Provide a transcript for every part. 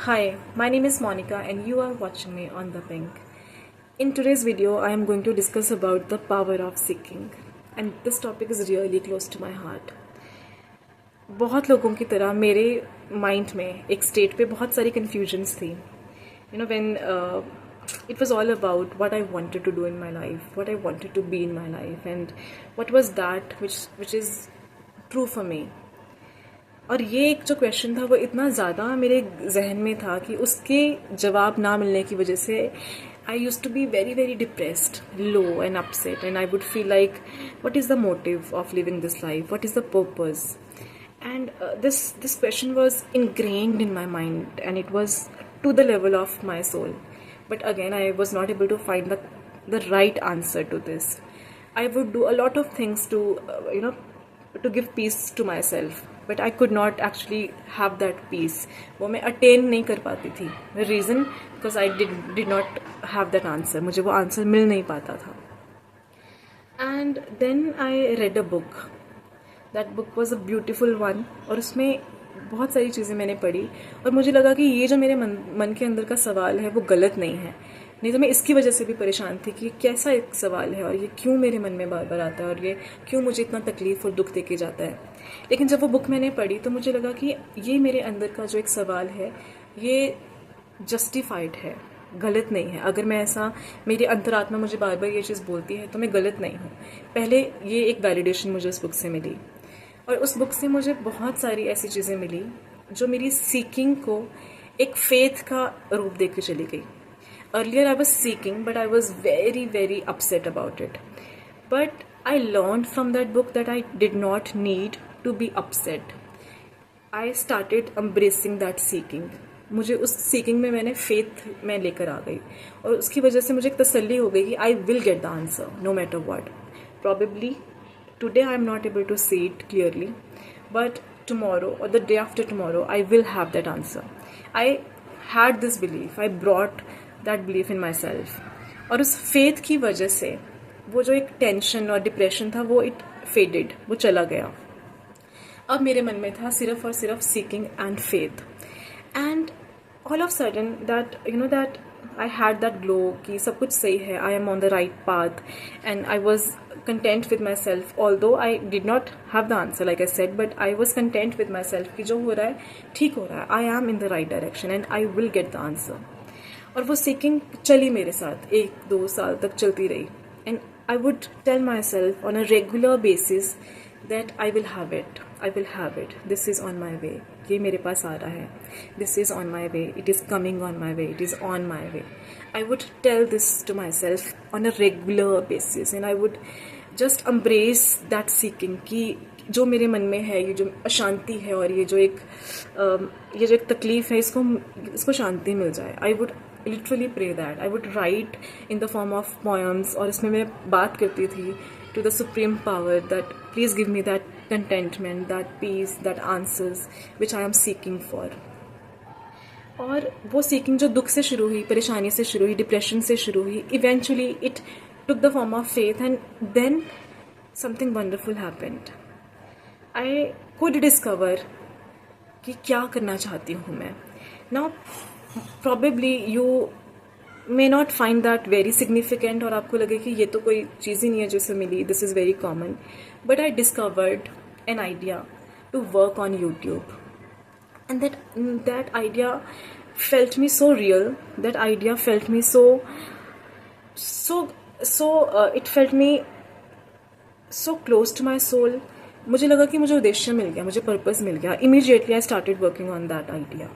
Hi, my name is Monica and you are watching me on The Pink. In today's video, I am going to discuss about the power of seeking, and this topic is really close to my heart. बहुत लोगों की तरह मेरे mind में एक state पे बहुत सारी कन्फ्यूजन्स थी. When it was all about what I wanted to do in my life, what I wanted to be in my life, and what was that which is true for me. और ये एक जो question था वो इतना ज़्यादा मेरे जहन में था कि उसके जवाब ना मिलने की वजह से I used to be very very depressed, low and upset, and I would feel like what is the motive of living this life, what is the purpose. And this question was ingrained in my mind, and it was to the level of my soul. But again, I was not able to find the right answer to this. I would do a lot of things to to give peace to myself, but I could not actually have that peace. वो मैं attain नहीं कर पाती थी. The reason, because I did not have that answer. मुझे वो answer मिल नहीं पाता था. And then I read a book. That book was a beautiful one. और उसमें बहुत सारी चीज़ें मैंने पढ़ी और मुझे लगा कि ये जो मेरे मन के अंदर का सवाल है वो गलत नहीं है. नहीं तो मैं इसकी वजह से भी परेशान थी कि ये कैसा एक सवाल है और ये क्यों मेरे मन में बार बार आता है और ये क्यों मुझे इतना तकलीफ़ और दुख देके जाता है. लेकिन जब वो बुक मैंने पढ़ी तो मुझे लगा कि ये मेरे अंदर का जो एक सवाल है ये जस्टिफाइड है, गलत नहीं है. अगर मैं ऐसा, मेरी अंतरात्मा मुझे बार बार ये चीज़ बोलती है तो मैं गलत नहीं हूँ. पहले ये एक वैलिडेशन मुझे उस बुक से मिली, और उस बुक से मुझे बहुत सारी ऐसी चीज़ें मिली जो मेरी सीकिंग को एक फेथ का रूप दे के चली गई. Earlier I was seeking but I was very very upset about it. But I learn from that book that I did not need to be upset. I started embracing that seeking. मुझे उस seeking में मैंने faith में लेकर आ गई और उसकी वजह से मुझे एक तसल्ली हो गई कि I will get the answer no matter what. Probably today I am not able to see it clearly, but tomorrow or the day after tomorrow I will have that answer. I had this belief, I brought that belief in myself. और उस faith की वजह से वो जो एक tension और depression था वो it faded, वो चला गया. अब मेरे मन में था सिर्फ और सिर्फ seeking and faith. And all of a sudden that I had that glow कि सब कुछ सही है, I am on the right path, and I was content with myself. Although I did not have the answer like I said, but I was content with myself कि जो हो रहा है ठीक हो रहा है. I am in the right direction and I will get the answer. और वो seeking चली मेरे साथ 1-2 साल तक चलती रही. And I would tell myself on a regular basis that I will have it. I will have it. This is on my way. ये मेरे पास आ रहा है. This is on my way. It is coming on my way. It is on my way. I would tell this to myself on a regular basis, and I would just embrace that seeking कि जो मेरे मन में है, ये जो अशांति है और ये जो एक तकलीफ़ है, इसको शांति मिल जाए. I would literally pray that. I would write in the form of poems, और इसमें मैं बात करती थी to the supreme power that please give me that contentment, that peace, that answers which I am seeking for. और वो seeking जो दुख से शुरू हुई, परेशानी से शुरू हुई, डिप्रेशन से शुरू हुई, eventually it took the form of faith, and then something wonderful happened. I could discover कि क्या करना चाहती हूँ मैं. Now probably you may not find that very significant, और आपको लगे कि ये तो कोई चीज़ ही नहीं है जिससे मिली, this is very common. But I discovered an idea to work on YouTube, and that idea felt me so real. That idea felt me so it felt me so close to my soul. मुझे लगा कि मुझे उद्देश्य मिल गया, मुझे purpose मिल गया. Immediately I started working on that idea.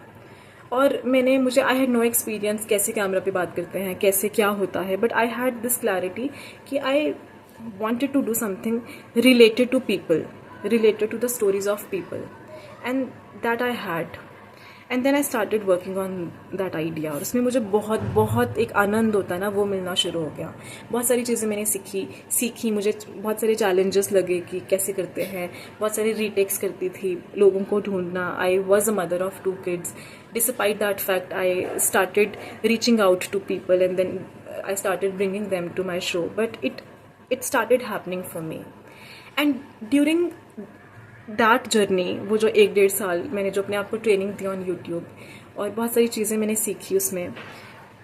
और I had no experience कैसे कैमरा पे बात करते हैं, कैसे क्या होता है, but I had this clarity कि I wanted to do something related to people, related to the stories of people, and that I had. And then I started working on that idea. और उसमें मुझे बहुत बहुत एक आनंद होता है ना, वो मिलना शुरू हो गया. बहुत सारी चीज़ें मैंने सीखी. मुझे बहुत सारे चैलेंजेस लगे कि कैसे करते हैं. बहुत सारे रीटेक्स करती थी, लोगों को ढूंढना. I was a mother of 2 kids. Despite that fact, I started reaching out to people, and then I started bringing them to my show. But it started happening for me. And during that journey, वो जो 1-1.5 साल मैंने जो अपने आप को training the on YouTube, और बहुत सारी चीज़ें मैंने सीखी उसमें.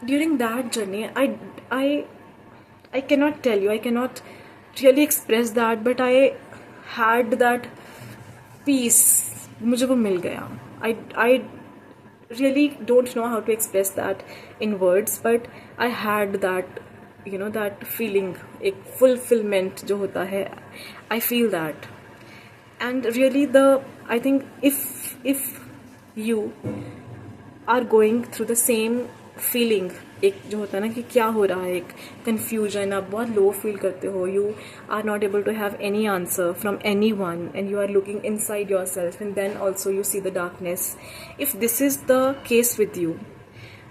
During that journey, I cannot tell you, I cannot really express that, but I had that peace. मुझे वो मिल गया. I really don't know how to express that in words, but I had that, that feeling, एक fulfillment जो होता है, I feel that. And really I think if you are going through the same feeling, एक जो होता है ना कि क्या हो रहा है, एक confusion, आप बहुत low feel करते हो, you are not able to have any answer from anyone, and you are looking inside yourself, and then also you see the darkness. If this is the case with you,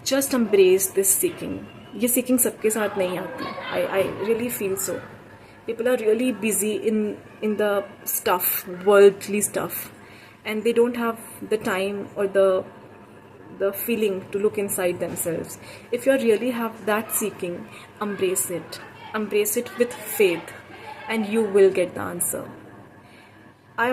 just embrace this seeking. ये seeking सबके साथ नहीं आती. I really feel so. People are really busy in the stuff, worldly stuff, and they don't have the time or the feeling to look inside themselves. If you really have that seeking, embrace it with faith, and you will get the answer. I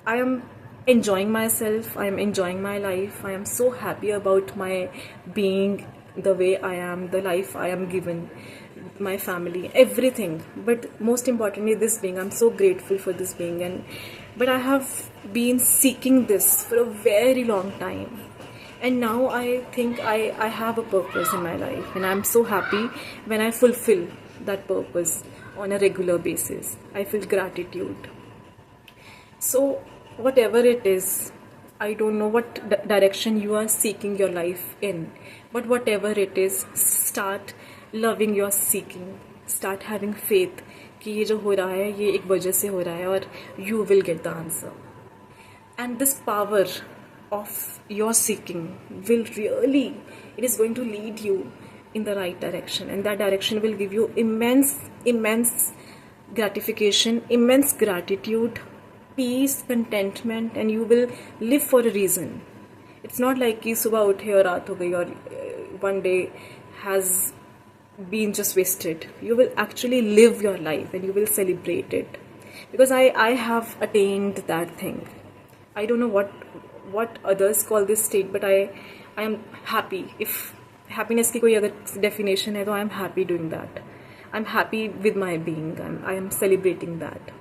am enjoying myself, I am enjoying my life, I am so happy about my being, the way I am, the life I am given, my family, everything. But most importantly, this being, I'm so grateful for this being. But I have been seeking this for a very long time, and now I think I have a purpose in my life, and I'm so happy when I fulfill that purpose on a regular basis. I feel gratitude. So whatever it is, I don't know what direction you are seeking your life in, but whatever it is, start loving your seeking. Start having faith कि ये जो हो रहा है ये एक वजह से हो रहा है, और you will get the answer. And this power of your seeking will really, it is going to lead you in the right direction, and that direction will give you immense gratification, immense gratitude, peace, contentment, and you will live for a reason. It's not like कि सुबह उठे और रात हो गई और one day has been just wasted. You will actually live your life, and you will celebrate it, because I have attained that thing. I don't know what others call this state, but I am happy. If happiness की कोई अगर definition है तो I am happy doing that. I'm happy with my being. I am celebrating that.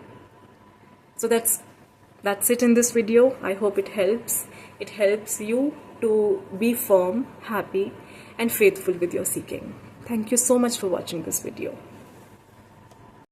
So that's it in this video. I hope it helps. It helps you to be firm, happy, and faithful with your seeking. Thank you so much for watching this video.